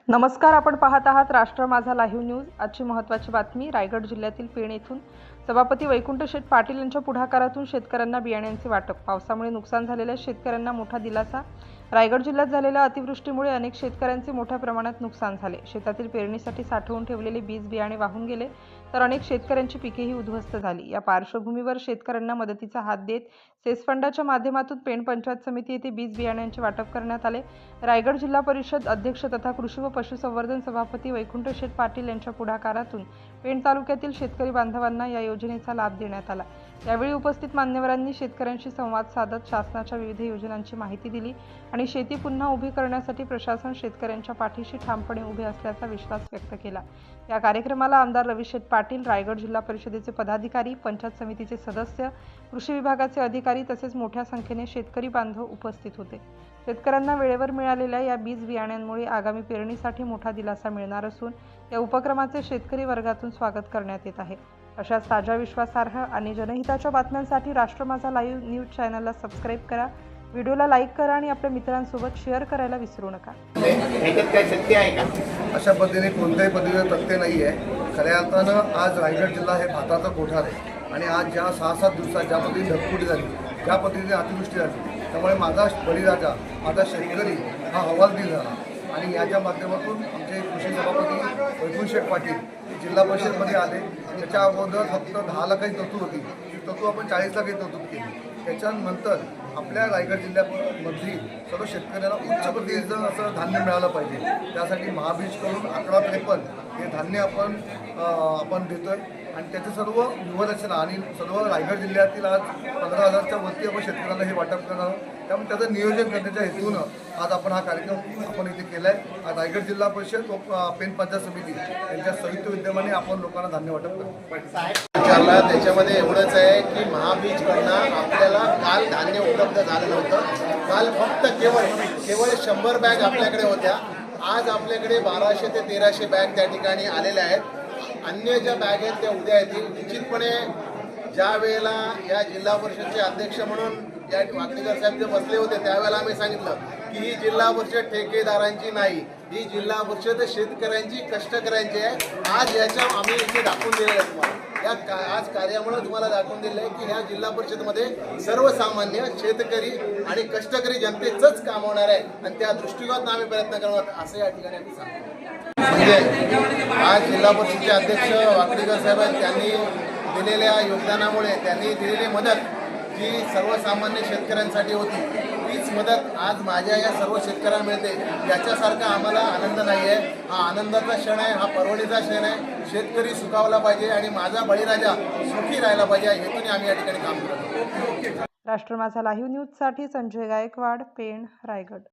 नमस्कार, आपण पाहत आहात राष्ट्र माझा लाईव्ह न्यूज। आजची महत्त्वाची बातमी रायगड जिल्ह्यातील पेण येथून सभापती वैकुंठ शेठ पाटील यांच्या पुढाकारातून शेतकऱ्यांना बियाण्यांचे वाटप। पावसामुळे नुकसान झालेल्या शेतकऱ्यांना मोठा दिलासा। रायगड जिल्ह्यात झालेल्या अतिवृष्टीमुळे अनेक शेतकऱ्यांचे मोठ्या प्रमाणात नुकसान झाले। शेतातील पेरणीसाठी साठवून ठेवलेले बीज बियाणे वाहून गेले, तर अनेक शेतकऱ्यांची पिकेही उद्ध्वस्त झाली। या पार्श्वभूमीवर शेतकऱ्यांना मदतीचा हात देत सेस फंडाच्या माध्यमातून पेण पंचायत समिती येथे बीज बियाण्यांचे वाटप करण्यात आले। रायगड जिल्हा परिषद अध्यक्ष तथा कृषी व पशुसंवर्धन सभापती वैकुंठ शेठ पाटील यांच्या पुढाकारातून पेण तालुक्यातील शेतकरी बांधवांना या योजनेचा लाभ देण्यात आला। यावेळी उपस्थित मान्यवरांनी शेतकऱ्यांशी संवाद साधत शासनाच्या विविध योजनांची माहिती दिली आणि शेती पुन्हा उभी करण्यासाठी प्रशासन शेतकऱ्यांच्या पाठीशी ठामपणे उभे असल्याचा विश्वास व्यक्त केला। या कार्यक्रमाला आमदार रवी शेठ पाटील, रायगड जिल्हा परिषदेचे पदाधिकारी, पंचायत समितीचे सदस्य, कृषी विभागाचे अधिकारी तसेच मोठ्या संख्येने शेतकरी बांधव उपस्थित होते। शेतकऱ्यांना वेळेवर मिळालेल्या या बीज बियाण्यांमुळे आगामी पेरणीसाठी मोठा दिलासा मिळणार असून या उपक्रमाचे शेतकरी वर्गातून स्वागत करण्यात येत आहे। अशाच ताज्या, विश्वासार्ह आणि जनहिताच्या बातम्यांसाठी राष्ट्र माझा लाईव्ह न्यूज चॅनलला सबस्क्राईब करा, व्हिडिओला लाईक करा आणि आपल्या मित्रांसोबत शेअर करायला विसरू नका। ह्याच्यात काय सत्य आहे का? अशा पद्धतीने कोणत्याही पद्धतीचं तथ्य नाही आहे। खऱ्या अर्थानं आज रायगड जिल्हा हे भाताचा कोठार आहे आणि आज ज्या 6-7 दिवसात ज्या पद्धतीने ढगफुटी झाली, ज्या पद्धतीने अतिवृष्टी झाली, त्यामुळे माझा बळीराजा, माझा शेतकरी हा हवालदिल झाला आणि याच्या माध्यमातून आमचे कृषी सभापती वैकुंठ शेठ पाटील जिल्हा परिषदमध्ये आले। त्याच्या अगोदर फक्त 10 लाखाची तरतूद होती, ती तरतूद आपण 40 लाखाची तरतूद केली। त्याच्यानंतर आपल्या रायगड जिल्ह्यामधील सर्व शेतकऱ्यांना उच्च प्रतीचं असं धान्य मिळालं पाहिजे, त्यासाठी महाबीजकडून 1153 हे धान्य आपण देतो आहे आणि त्याचं सर्व व्यूहरचना आणि सर्व रायगड जिल्ह्यातील आज 15,000च्या वरती आपण शेतकऱ्यांना हे वाटप करणार आहोत। त्यामुळे त्याचं नियोजन करण्याच्या हेतूनं आज आपण हा कार्यक्रम आपण इथे केला आहे। आज रायगड जिल्हा परिषद व पेण पंचायत समिती यांच्या संयुक्त विद्यमाने आपण लोकांना धान्य वाटप करतो। विचारला त्याच्यामध्ये एवढंच आहे की महाबीजकडनं आपल्याला काल धान्य उपलब्ध झालं नव्हतं। काल फक्त केवळ 100 बॅग आपल्याकडे होत्या। आज आपल्याकडे 1200 ते 1300 बॅग त्या ठिकाणी आलेल्या आहेत। अन्य ज्या बॅग आहेत त्या उद्या येतील निश्चितपणे। ज्या वेळेला या जिल्हा परिषदचे अध्यक्ष म्हणून या वाकणीकर साहेब जे बसले होते त्यावेळेला आम्ही सांगितलं की ही जिल्हा परिषद ठेकेदारांची नाही, ही जिल्हा परिषद शेतकऱ्यांची, कष्टकऱ्यांची आहे। आज याच्या आम्ही इथे दाखवून दिलेलं आहे तुम्हाला। आज कार्यामुळे तुम्हाला दाखवून दिलं आहे की ह्या जिल्हा परिषदमध्ये सर्वसामान्य शेतकरी आणि कष्टकरी जनतेचंच काम होणार आहे आणि त्या दृष्टिकोनातून आम्ही प्रयत्न करणार असं या ठिकाणी आम्ही सांगतो। म्हणजे आज जिल्हा परिषदेचे अध्यक्ष वाकणीकर साहेब आहेत, त्यांनी दिलेल्या योगदानामुळे, त्यांनी दिलेली मदत जी सर्वसामान्य शेतकऱ्यांसाठी होती, तीच मदत आज माझ्या या सर्व शेतकऱ्यांना मिळते। याच्यासारखा आम्हाला आनंद नाही आहे। हा आनंदाचा क्षण आहे, हा पर्वणीचा क्षण आहे। शेतकरी सुखावला पाहिजे आणि माझा बळीराजा सुखी राहायला पाहिजे, हेतूने आम्ही या ठिकाणी काम करतो। राष्ट्र माझा लाईव्ह न्यूजसाठी संजय गायकवाड, पेण, रायगड।